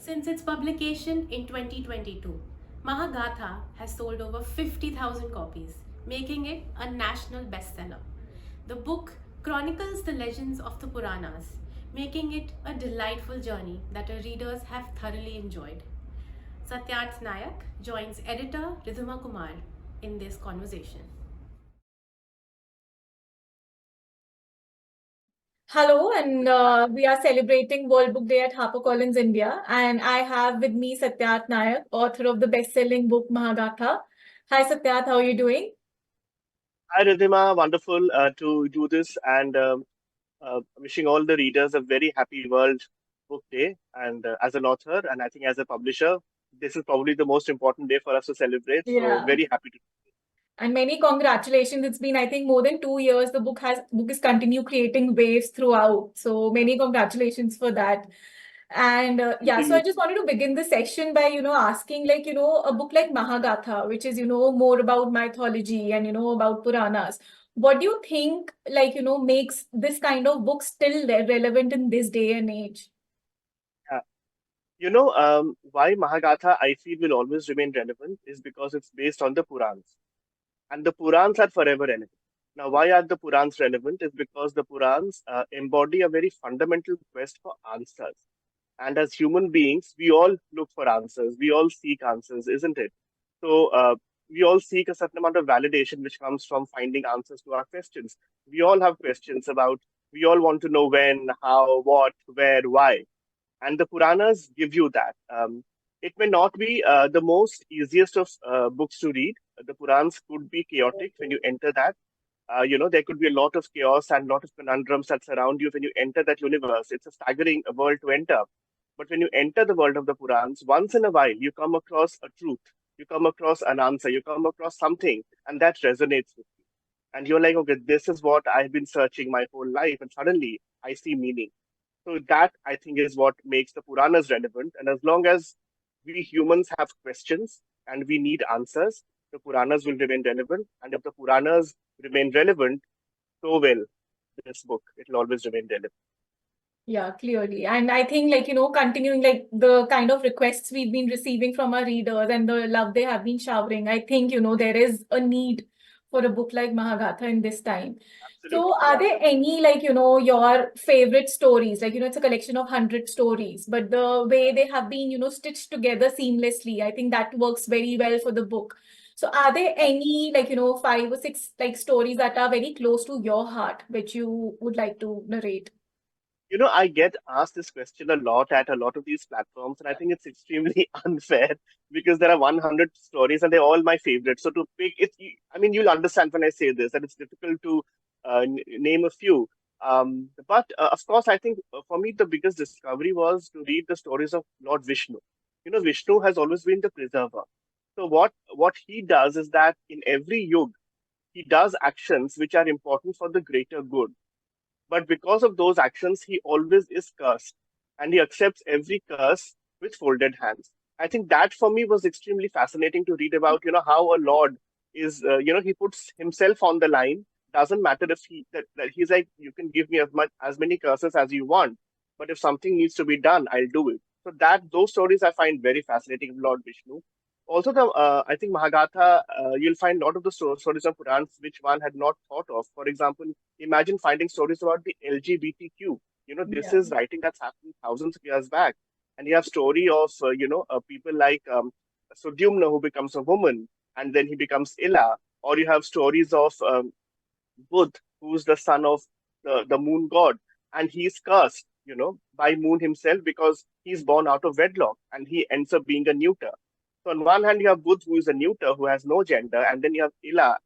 Since its publication in 2022, Mahagatha has sold over 50,000 copies, making it a national bestseller. The book chronicles the legends of the Puranas, making it a delightful journey that our readers have thoroughly enjoyed. Satyarth Nayak joins editor Ridhima Kumar in this conversation. Hello, and we are celebrating World Book Day at HarperCollins India. And I have with me Satyarth Nayak, author of the best-selling book Mahagatha. Hi, Satyarth, how are you doing? Hi, Ridhima. Wonderful to do this and wishing all the readers a very happy World Book Day. And as an author, and I think as a publisher, this is probably the most important day for us to celebrate. So, Yeah. very happy to. And many congratulations. It's been, I think, more than 2 years. The book is continue creating waves throughout. So many congratulations for that. And yeah, Thank so I you. just wanted to begin the section by, asking like, a book like Mahagatha, which is, more about mythology and, about Puranas. What do you think, like, makes this kind of book still relevant in this day and age? Yeah. Why Mahagatha I feel will always remain relevant is because it's based on the Purans. And the Purans are forever relevant. Now, why are the Purans relevant? Is because the Purans embody a very fundamental quest for answers. And as human beings, we all look for answers. We all seek answers, isn't it? So we all seek a certain amount of validation which comes from finding answers to our questions. We all have questions about, we all want to know when, how, what, where, why. And the Puranas give you that. It may not be the most easiest of books to read. The Purans could be chaotic when you enter that. There could be a lot of chaos and a lot of conundrums that surround you when you enter that universe. It's a staggering world to enter. But when you enter the world of the Purans, once in a while you come across a truth, you come across an answer, you come across something, and that resonates with you. And you're like, okay, this is what I've been searching my whole life, and suddenly I see meaning. So that I think is what makes the Puranas relevant. And as long as we humans have questions and we need answers, the Puranas will remain relevant. And if the Puranas remain relevant, so will this book. It will always remain relevant. Yeah, clearly. And I think, like, continuing like the kind of requests we've been receiving from our readers and the love they have been showering, I think, there is a need for a book like Mahagatha in this time. So, Absolutely. are Yeah. there any, like, your favorite stories? Like, it's a collection of 100 stories, but the way they have been, stitched together seamlessly, I think that works very well for the book. So, are there any, like, five or six, like, stories that are very close to your heart, which you would like to narrate? I get asked this question a lot at a lot of these platforms, and I think it's extremely unfair because there are 100 stories and they're all my favorites. So to pick it, I mean, you'll understand when I say this that it's difficult to name a few. But of course, I think for me, the biggest discovery was to read the stories of Lord Vishnu. Vishnu has always been the preserver. So what he does is that in every yug, he does actions which are important for the greater good, but because of those actions, he always is cursed. And he accepts every curse with folded hands. I think that for me was extremely fascinating to read about, how a lord is, he puts himself on the line. Doesn't matter if that he's like, you can give me as many curses as you want, but if something needs to be done, I'll do it. So those stories I find very fascinating of Lord Vishnu. Also, I think Mahagatha, you'll find a lot of the stories of Purans which one had not thought of. For example, imagine finding stories about the LGBTQ. This Yeah. is writing that's happened thousands of years back. And you have story of, people like Sudyumna who becomes a woman and then he becomes Ila. Or you have stories of Budh, who's the son of the moon god. And he's cursed, by moon himself because he's born out of wedlock and he ends up being a neuter. So on one hand, you have Budh, who is a neuter, who has no gender, and then you have Ila,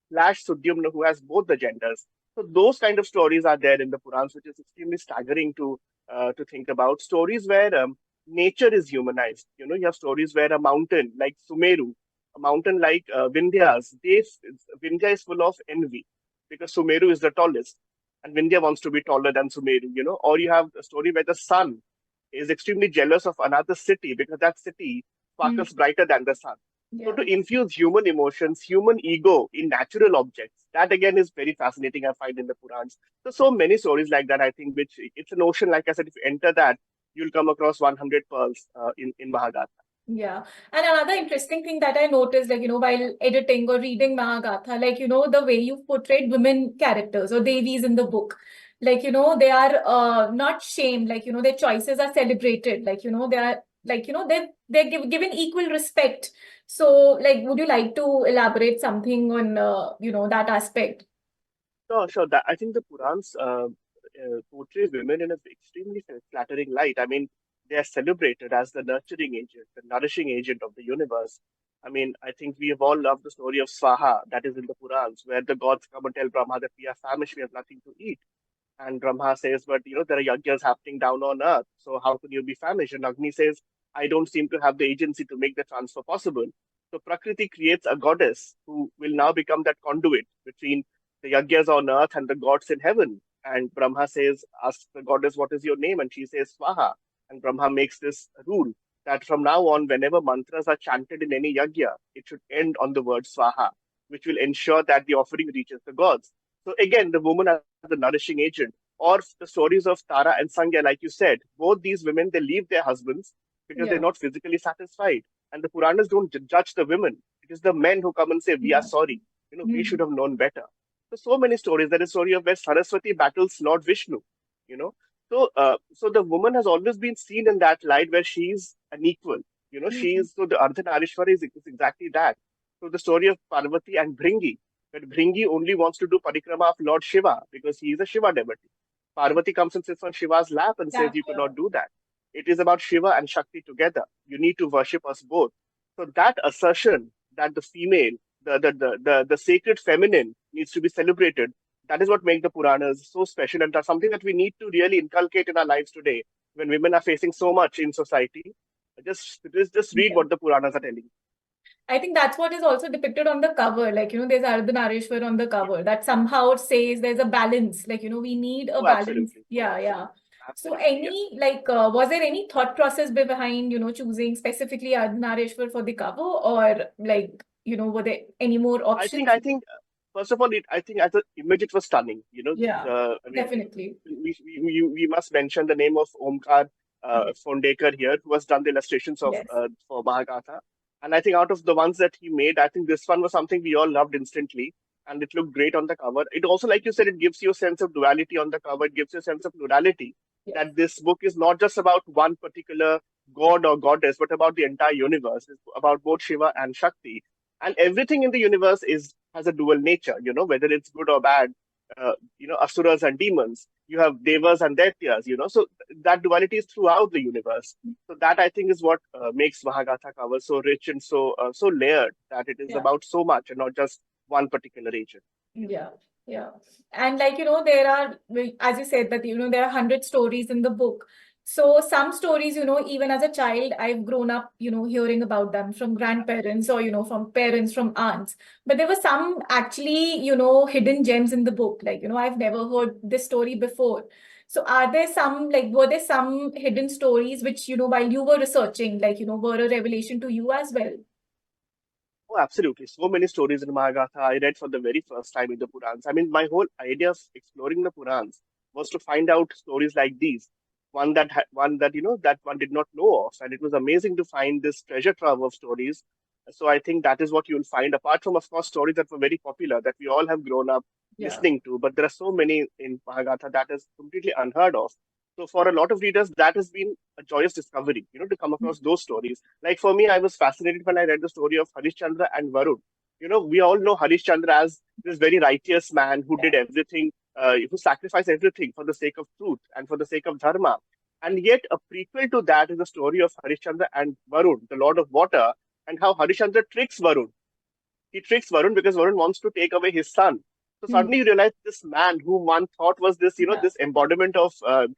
slash Sudyumna, who has both the genders. So those kind of stories are there in the Purans, which is extremely staggering to think about. Stories where nature is humanized. You have stories where a mountain like Sumeru, a mountain like Vindhyas, Vindhya is full of envy because Sumeru is the tallest, and Vindhya wants to be taller than Sumeru. Or you have a story where the sun is extremely jealous of another city because that city Mm, sparkles brighter than the sun. So yeah. to infuse human emotions, human ego in natural objects, that again is very fascinating. I find in the Purans. So many stories like that. I think which it's an ocean. Like I said, if you enter that, you'll come across 100 pearls in Mahagatha. Yeah. And another interesting thing that I noticed, like, while editing or reading Mahagatha, like, the way you've portrayed women characters or Devis in the book, like, they are not shamed, like, their choices are celebrated, like, they are, like, they're given equal respect. So, like, would you like to elaborate something on, that aspect? Sure. That I think the Purans portrays women in an extremely flattering light. I mean, they are celebrated as the nurturing agent, the nourishing agent of the universe. I mean, I think we have all loved the story of Swaha that is in the Purans, where the gods come and tell Brahma that we are famished, we have nothing to eat. And Brahma says, but there are yajnas happening down on earth. So how can you be famished? And Agni says, I don't seem to have the agency to make the transfer possible. So Prakriti creates a goddess who will now become that conduit between the yajnas on earth and the gods in heaven. And Brahma says, asks the goddess, what is your name? And she says, Swaha. And Brahma makes this rule that from now on, whenever mantras are chanted in any yajna, it should end on the word Swaha, which will ensure that the offering reaches the gods. So again, the woman as the nourishing agent, or the stories of Tara and Sangya, like you said, both these women they leave their husbands because they're Yeah. not physically satisfied, and the Puranas don't judge the women. It is the men who come and say, "We are Yeah. sorry. We should Mhm. have known better." So many stories. There is a story of where Saraswati battles Lord Vishnu. You know, so the woman has always been seen in that light where she's an equal. She Mhm. is so the Ardhanarishwari is exactly that. So the story of Parvati and Bhringi, that Bhringi only wants to do parikrama of Lord Shiva because he is a Shiva devotee. Parvati comes and sits on Shiva's lap and says, Yeah. you cannot do that. It is about Shiva and Shakti together. You need to worship us both. So that assertion that the female, the sacred feminine needs to be celebrated, that is what makes the Puranas so special. And that's something that we need to really inculcate in our lives today when women are facing so much in society. Just read Yeah. what the Puranas are telling. I think that's what is also depicted on the cover. Like, there's Ardhanarishwar on the Yeah. cover that somehow says there's a balance. Like, we need a Oh, balance. absolutely. Yeah, yeah. So, Absolutely. Yeah. was there any thought process behind, choosing specifically Ardhanarishwar for the cover, or like, were there any more options? I think first of all, I think as an image, it was stunning. Yeah, I mean, definitely. we must mention the name of Omkar Phondekar here, who has done the illustrations of Yes. for Mahagatha. And I think out of the ones that he made, I think this one was something we all loved instantly, and it looked great on the cover. It also, like you said, it gives you a sense of duality on the cover. It gives you a sense of plurality. Yes. That this book is not just about one particular god or goddess, but about the entire universe. It's about both Shiva and Shakti, and everything in the universe is has a dual nature, whether it's good or bad. Asuras and demons, you have devas and daityas, so that duality is throughout the universe. So that I think is what makes Mahagatha cover so rich and so layered, that it is Yeah. about so much and not just one particular agent. Yeah, yeah. And like, there are, as you said, that, there are 100 stories in the book. So some stories, even as a child, I've grown up, hearing about them from grandparents or, from parents, from aunts. But there were some actually, hidden gems in the book. Like, I've never heard this story before. So are there some, like, were there some hidden stories which, while you were researching, like, were a revelation to you as well? Oh, absolutely. So many stories in Mahagatha I read for the very first time in the Purans. I mean, my whole idea of exploring the Purans was to find out stories like these. One that that one did not know of, and it was amazing to find this treasure trove of stories. So I think that is what you'll find, apart from, of course, stories that were very popular that we all have grown up Yeah. listening to. But there are so many in Mahagatha that is completely unheard of. So for a lot of readers, that has been a joyous discovery, to come across those stories. Like for me, I was fascinated when I read the story of Harishchandra and Varun. We all know Harishchandra as this very righteous man who did everything, who sacrificed everything for the sake of truth and for the sake of dharma. And yet, a prequel to that is the story of Harishchandra and Varun, the Lord of Water, and how Harishchandra tricks Varun. He tricks Varun because Varun wants to take away his son. So Hmm. suddenly you realize this man whom one thought was this, Yeah. this embodiment of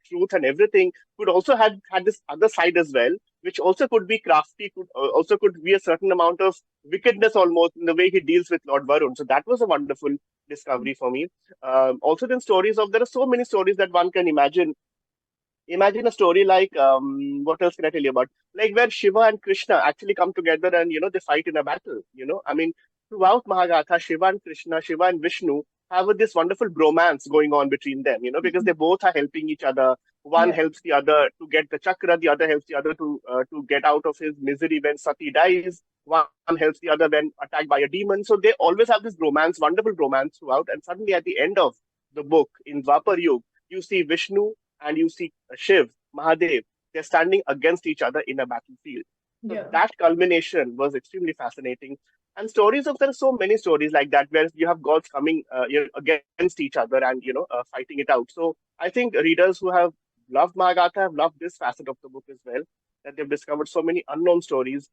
truth and everything, could also had this other side as well, which also could be crafty, could also could be a certain amount of wickedness almost in the way he deals with Lord Varun. So that was a wonderful discovery for me. Also, then stories of there are so many stories that one can imagine a story like what else can I tell you about? Like where Shiva and Krishna actually come together and they fight in a battle. I mean, throughout Mahagatha, Shiva and Krishna, Shiva and Vishnu have this wonderful bromance going on between them, because they both are helping each other. One Yeah. helps the other to get the chakra, the other helps the other to get out of his misery when Sati dies. One helps the other when attacked by a demon. So they always have this romance, wonderful romance throughout. And suddenly at the end of the book in Dwapar Yuga, you see Vishnu and you see Shiv, Mahadev. They're standing against each other in a battlefield. So Yeah. that culmination was extremely fascinating. And stories of there are so many stories like that where you have gods coming against each other and fighting it out. So I think readers who have loved Mahagatha have loved this facet of the book as well. That they've discovered so many unknown stories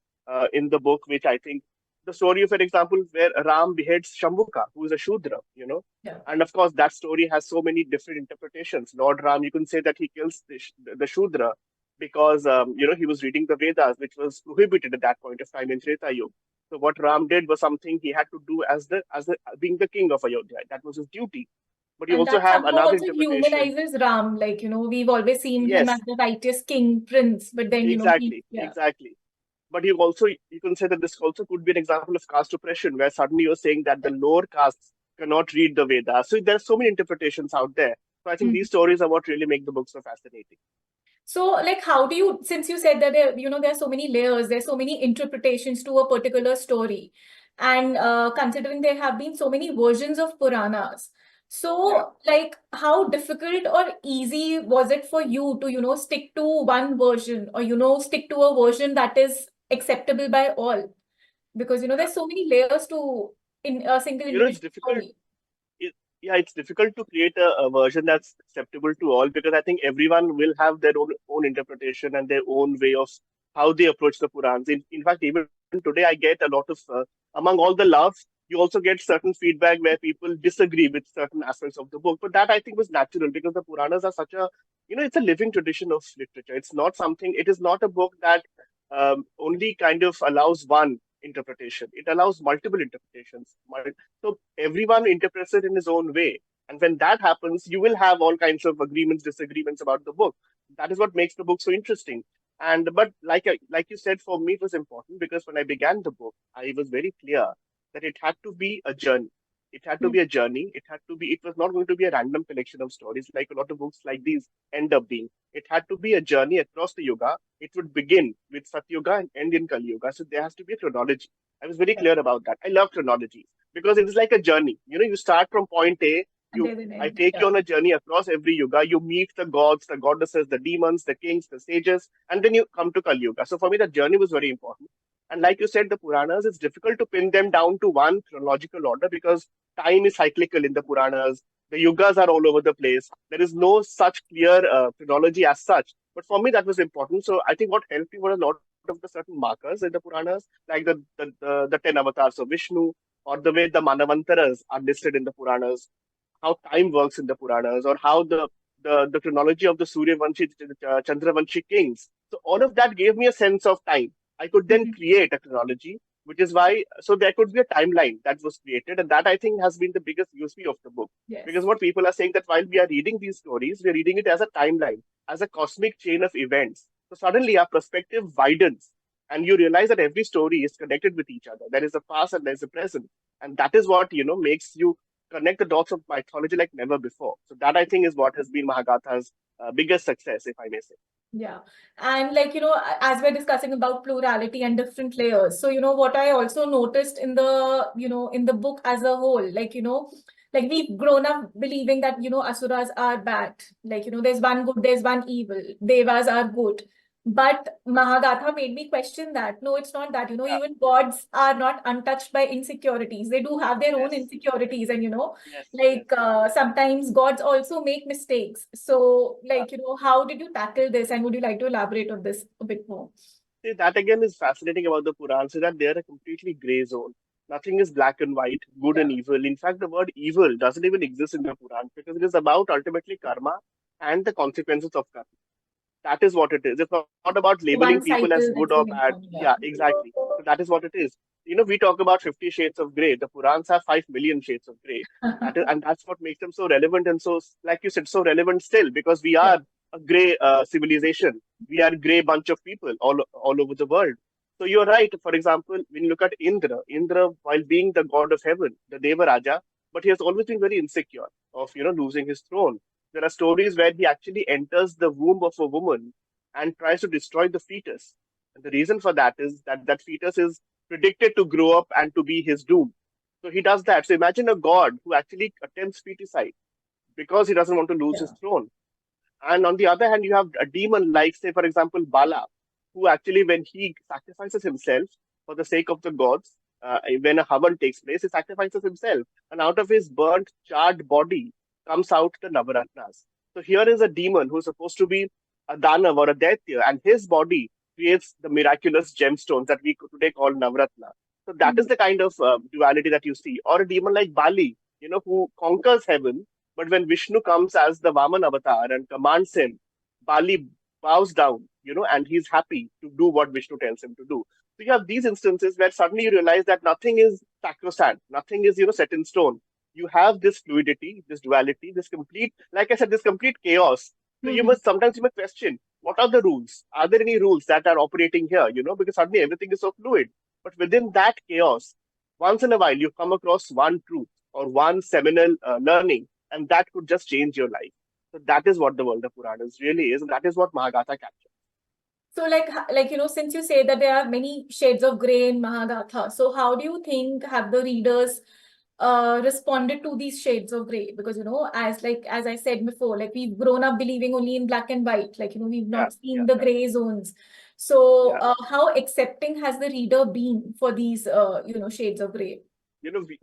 in the book, which I think the story, for example, where Ram beheads Shambhuka, who is a Shudra. Yeah. And of course, that story has so many different interpretations. Lord Ram, you can say that he kills the Shudra because he was reading the Vedas, which was prohibited at that point of time in Treta Yuga. So what Ram did was something he had to do as the being the king of Ayodhya. That was his duty. But you And also that have somehow another also interpretation. humanizes Ram. Like, we've always seen him as Yes, the righteous king, prince, but then, exactly, yeah. exactly. But you can say that this also could be an example of caste oppression, where suddenly you're saying that the lower castes cannot read the Vedas. So there's so many interpretations out there. So I think these stories are what really make the book so fascinating. So, like, how do you, since you said that there are so many layers, there's so many interpretations to a particular story, and considering there have been so many versions of Puranas, Yeah. so like, how difficult or easy was it for you to, stick to one version, or stick to a version that is acceptable by all? Because Uh, there's so many layers to in a single it's individual difficult. story. Yeah, it's difficult to create a version that's acceptable to all because I think everyone will have their own interpretation and their own way of how they approach the Purans. In fact, even today, I get a lot of among all the love, you also get certain feedback where people disagree with certain aspects of the book. But that I think was natural because the Puranas are such it's a living tradition of literature. It's not something. It is not a book that only kind of allows one interpretation. It allows multiple interpretations. So everyone interprets it in his own way. And when that happens, you will have all kinds of agreements, disagreements about the book. That is what makes the book so interesting. And but like you said, for me it was important because when I began the book, I was very clear that it had to be a journey. It had to Hmm. be a journey. It had to be. It was not going to be a random collection of stories like a lot of books like these end up being. It had to be a journey across the yoga. It would begin with Satyuga and end in Kali Yuga. So there has to be a chronology. I was very Yeah. clear about that. I love chronology because it is like a journey. You start from point A. And You, there's an I end. take you Yeah. on a journey across every yuga. You meet the gods, the goddesses, the demons, the kings, the sages, and then you come to Kali Yuga. So for me, that journey was very important. And like you said, the Puranas, it's difficult to pin them down to one chronological order because time is cyclical in the Puranas. The yugas are all over the place. There is no such clear chronology as such. But for me, that was important. So I think what helped me were a lot of the certain markers in the Puranas, like the 10 avatars of Vishnu, or the way the Manavantaras are listed in the Puranas, how time works in the Puranas, or how the chronology of the Suryavanshi, Chandravanshi kings. So all of that gave me a sense of time. I could then Mhm. create a chronology, which is why so there could be a timeline that was created, and that I think has been the biggest USP of the book. Because Yes. what people are saying that while we are reading these stories, we are reading it as a timeline, as a cosmic chain of events. So suddenly our perspective widens, and you realize that every story is connected with each other. There is a past and there is a present, and that is what makes you connect the dots of mythology like never before. So that I think is what has been Mahagatha's biggest success, if I may say. Yeah. And like, as we're discussing about plurality and different layers. So, what I also noticed in the book as a whole, like, like we've grown up believing that, asuras are bad. Like, there's one good, there's one evil. Devas are good. But Mahagatha made me question that. No, it's not that. Yeah. Even gods are not untouched by insecurities. They do have their own Yes. insecurities. And, Yes. Yes. like sometimes gods also make mistakes. So Yeah. like, how did you tackle this, and would you like to elaborate on this a bit more? See, that again is fascinating about the Purans is that they are a completely gray zone. Nothing is black and white, good and Yeah. evil. In fact, the word evil doesn't even exist in the Purans because it is about ultimately karma and the consequences of karma. That is what it is. It's not about labeling One people as cycle good that's or going bad. on. Yeah, Yeah. exactly. So that is what it is. We talk about 50 shades of gray. The Purans have 5 million shades of gray. And that's what makes them so relevant and so, like you said, so relevant still because we Yeah. are a gray civilization. We are a gray bunch of people all over the world. So you're right. For example, when you look at Indra, while being the god of heaven, the Deva Raja, but he has always been very insecure of, losing his throne. There are stories where he actually enters the womb of a woman and tries to destroy the fetus. And the reason for that is that that fetus is predicted to grow up and to be his doom. So he does that. So imagine a god who actually attempts feticide because he doesn't want to lose his Yeah. throne. And on the other hand, you have a demon like, say, for example, Bala, who actually, when he sacrifices himself for the sake of the gods, when a Havan takes place, he sacrifices himself. And out of his burnt, charred body comes out the Navaratnas. So here is a demon who's supposed to be a Danav or a Daitya, and his body creates the miraculous gemstones that we today call Navaratna. So that is Mhm. the kind of duality that you see. Or a demon like Bali, who conquers heaven, but when Vishnu comes as the Vaman avatar and commands him, Bali bows down, and he's happy to do what Vishnu tells him to do. So you have these instances where suddenly you realize that nothing is sacrosanct, nothing is, set in stone. You have this fluidity, this duality, this complete, like I said, this complete chaos. So Mhm. sometimes you must question, what are the rules? Are there any rules that are operating here? Because suddenly everything is so fluid. But within that chaos, once in a while you come across one truth or one seminal learning, and that could just change your life. So that is what the world of Puranas really is, and that is what Mahagatha captures. So since you say that there are many shades of gray in Mahagatha, so how do you think have the readers responded to these shades of gray? Because as I said before, like we've grown up believing only in black and white, we've Yeah, not seen yeah, the yeah, gray zones. So yeah. how accepting has the reader been for these shades of gray?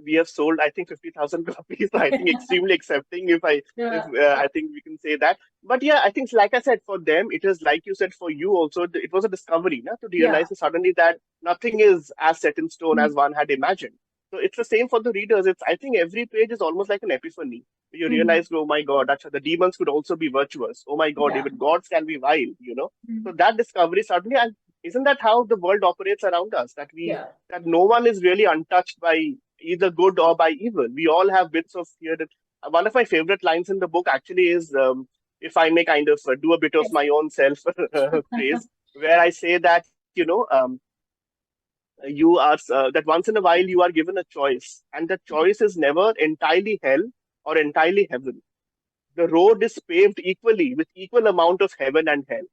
We have sold, I think, 50,000 copies. So I think extremely accepting, if Yeah. I think we can say that. But yeah, I think, like I said, for them, it is like you said, for you also, it was a discovery, na, to Yeah. realize suddenly that nothing is as set in stone Mhm. as one had imagined. So it's the same for the readers. I think every page is almost like an epiphany. You Mhm. realize, oh my God, actually, the demons could also be virtuous. Oh my God, Yeah. even gods can be vile. So Mhm. that discovery suddenly, and isn't that how the world operates around us? Yeah. That no one is really untouched by either good or by evil. We all have bits of fear. One of my favorite lines in the book actually is, if I may kind of do a bit of Yes. my own self praise, where I say that, that once in a while you are given a choice, and the choice is never entirely hell or entirely heaven. The road is paved equally with equal amount of heaven and hell.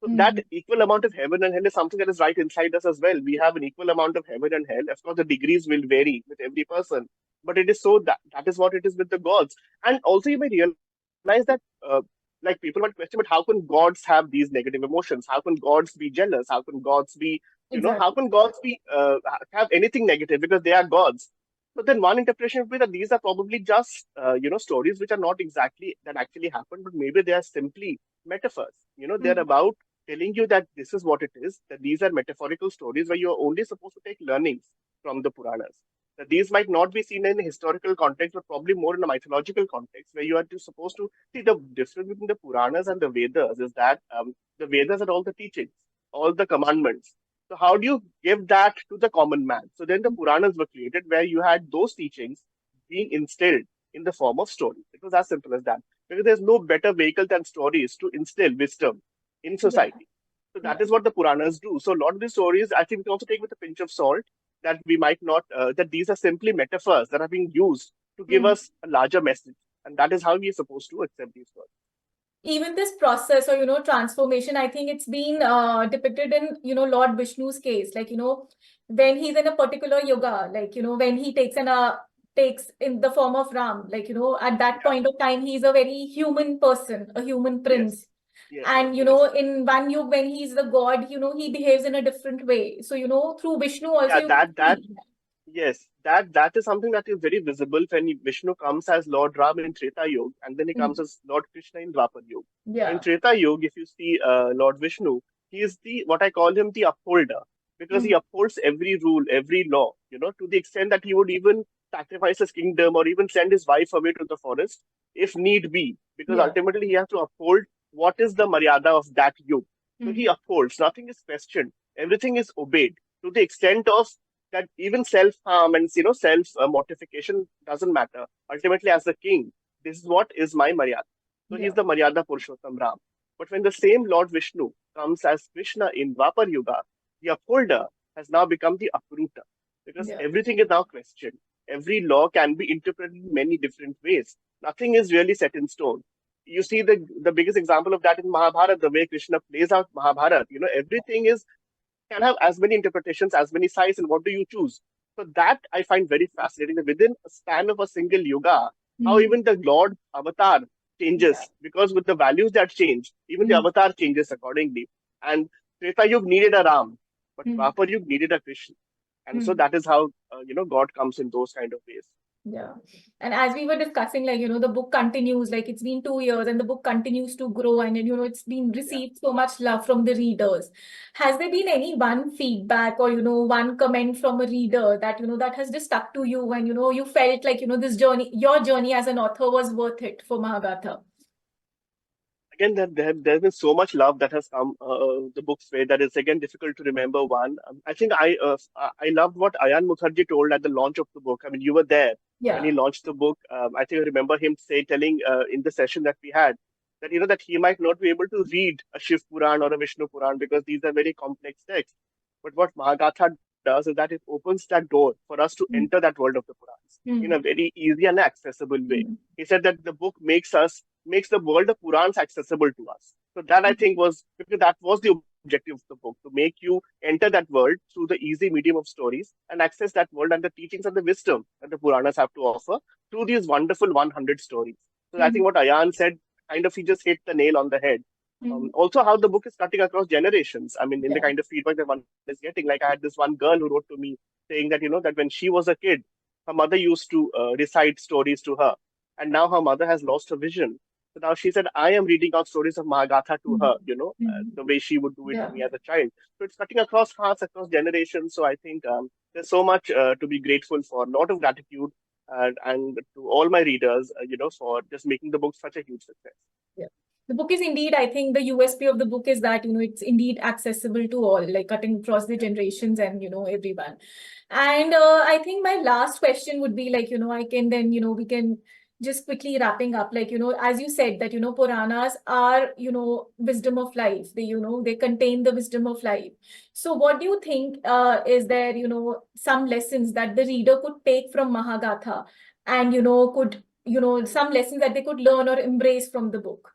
So that Mhm. equal amount of heaven and hell is something that is right inside us as well. We have an equal amount of heaven and hell. Of course, the degrees will vary with every person, but it is so that is what it is with the gods. And also, you may realize that, like people might question, but how can gods have these negative emotions? How can gods be jealous? How can gods be, how Exactly. can gods be have anything negative because they are gods? So then one interpretation would be that these are probably just, stories which are not exactly that actually happened, but maybe they are simply metaphors. They're Mhm. about telling you that this is what it is, that these are metaphorical stories where you're only supposed to take learnings from the Puranas. That these might not be seen in a historical context, but probably more in a mythological context, where you are just supposed to see the difference between the Puranas and the Vedas is that the Vedas are all the teachings, all the commandments. So how do you give that to the common man? So then the Puranas were created where you had those teachings being instilled in the form of stories. It was as simple as that. Because there's no better vehicle than stories to instill wisdom in Yeah. society. So that Yeah. is what the Puranas do. So a lot of these stories, I think we can also take with a pinch of salt that we might not, that these are simply metaphors that are being used to give Mhm. us a larger message. And that is how we are supposed to accept these stories. Even this process or transformation, I think it's been depicted in Lord Vishnu's case, when he's in a particular yoga, when he takes in the form of Ram, at that Yeah. point of time he's a very human person, a human prince. Yes. Yes. And Yes. in one yug when he's the god, he behaves in a different way. So through Vishnu also Yeah. you can That see. Yes, that is something that is very visible when Vishnu comes as Lord Ram in Treta Yuga, and then he comes Mhm. as Lord Krishna in Dwapar Yuga. So in Yeah. Treta Yuga, if you see Lord Vishnu, he is the what I call him the upholder because he Mhm. upholds every rule, every law. To the extent that he would even sacrifice his kingdom or even send his wife away to the forest if need be, because Yeah. ultimately he has to uphold what is the maryada of that yuga. So he Mhm. upholds. Nothing is questioned. Everything is obeyed to the extent of that even self harm and self mortification doesn't matter. Ultimately, as the king, this is what is my Maryada. So he's Yeah. the Maryada Purushottam Ram. But when the same Lord Vishnu comes as Krishna in Dwapar Yuga, the upholder has now become the uprooter because Yeah. everything is now questioned. every law can be interpreted in many different ways. Nothing is really set in stone. You see the biggest example of that in Mahabharata, the way Krishna plays out Mahabharata. Everything is can have as many interpretations, as many sides, and what do you choose? So that I find very fascinating. That within a span of a single yuga, how Mm. even the Lord Avatar Yeah. changes, because with the values that change, even the Mm. avatar changes accordingly. And Treta Yug needed a Ram, but Mm. Dwapar Yug needed a Krishna. And so Mm. that is how God comes in those kind of ways. Yeah. And as we were discussing, like, the book continues, like it's been 2 years and the book continues to grow and, it's been Yeah. received so much love from the readers. Has there been any one feedback or, one comment from a reader that, that has just stuck to you and, you felt like, this journey, your journey as an author was worth it for Mahagatha? Again, there's been so much love that has come the book's way that it's again difficult to remember one. I think I loved what Ayan Mukherjee told at the launch of the book. I mean, you were there when he Yeah. launched the book. I think I remember him telling in the session that we had that that he might not be able to read a Shiv Puran or a Vishnu Puran because these are very complex texts. But what Mahagatha does is that it opens that door for us to enter Mm. that world of the Purans in a Mm. very easy and accessible way. Mm. He said that the book makes the world of Purans accessible to us. So that I think was because that was the objective of the book, to make you enter that world through the easy medium of stories and access that world and the teachings and the wisdom that the Puranas have to offer through these wonderful 100 stories. So I think Mm. what Ayan said, kind of he just hit the nail on the head. Mm. Also, how the book is cutting across generations. I mean, in the Yeah. kind of feedback that one is getting, like I had this one girl who wrote to me saying that that when she was a kid, her mother used to recite stories to her, and now her mother has lost her vision. So now she said, I am reading out stories of Mahagatha to Mm. her, Mm. the way she would do it to Yeah. me as a child. So it's cutting across hearts, across generations. So I think there's so much to be grateful for, a lot of gratitude, and to all my readers, for just making the book such a huge success. Yeah. The book is indeed, I think the USP of the book is that, it's indeed accessible to all, like cutting across the generations and, everyone. And I think my last question would be like, I can then, we can just quickly wrapping up, like, as you said that, Puranas are, wisdom of life. They, they contain the wisdom of life. So what do you think is there, some lessons that the reader could take from Mahagatha and, could, some lessons that they could learn or embrace from the book?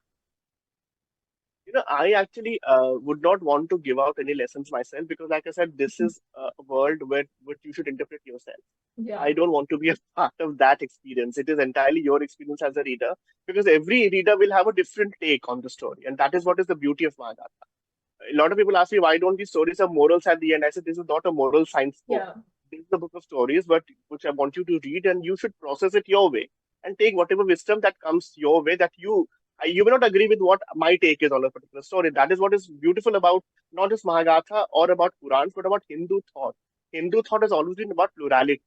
I actually would not want to give out any lessons myself because, like I said, this is a world where which you should interpret yourself. Yeah. I don't want to be a part of that experience. It is entirely your experience as a reader because every reader will have a different take on the story, and that is what is the beauty of Mahagarta. A lot of people ask me why don't these stories have morals at the end. I said this is not a moral science book. Yeah. This is a book of stories, but which I want you to read, and you should process it your way and take whatever wisdom that comes your way. That you may not agree with what my take is on a particular story. That is what is beautiful about not just Mahagatha or about Purans, but about Hindu thought. Hindu thought has always been about plurality.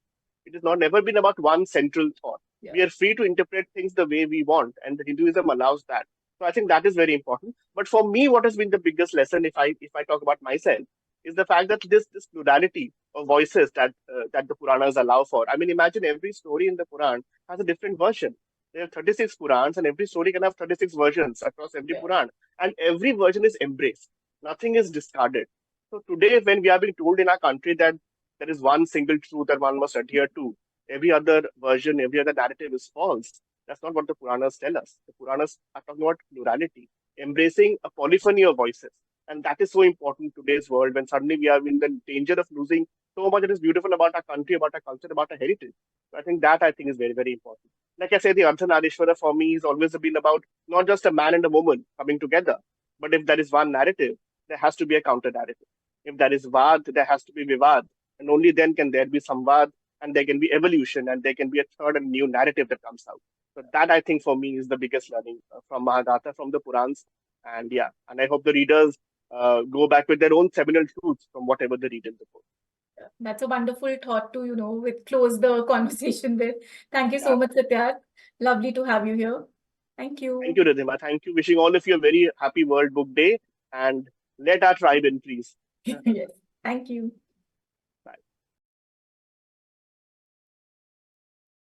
It has not never been about one central thought. Yeah. We are free to interpret things the way we want, and the Hinduism allows that. So I think that is very important. But for me, what has been the biggest lesson, if I talk about myself, is the fact that this plurality of voices that the Puranas allow for. I mean, imagine every story in the Puran has a different version. There are 36 Purans, and every story can have 36 versions across every Yeah. Puran, and every version is embraced. Nothing is discarded. So today, when we are being told in our country that there is one single truth that one must adhere to, every other version, every other narrative is false. That's not what the Puranas tell us. The Puranas are talking about plurality, embracing a polyphony of voices. And that is so important in today's world when suddenly we are in the danger of losing so much that is beautiful about our country, about our culture, about our heritage. So I think is very, very important. Like I say, the Ardhanarishwara for me has always been about not just a man and a woman coming together, but if there is one narrative, there has to be a counter narrative. If there is Vad, there has to be Vivad. And only then can there be Samvad and there can be evolution and there can be a third and new narrative that comes out. So that I think for me is the biggest learning from Mahagatha, from the Purans. And yeah, and I hope the readers go back with their own seminal truths from whatever they read in the book. That's a wonderful thought to, with close the conversation with. Thank you so Yeah. much, Satyarth. Lovely to have you here. Thank Thank you. you, Ridhima. Thank you. Wishing all of you a very happy World Book Day and let our tribe increase. Yes. Thank you.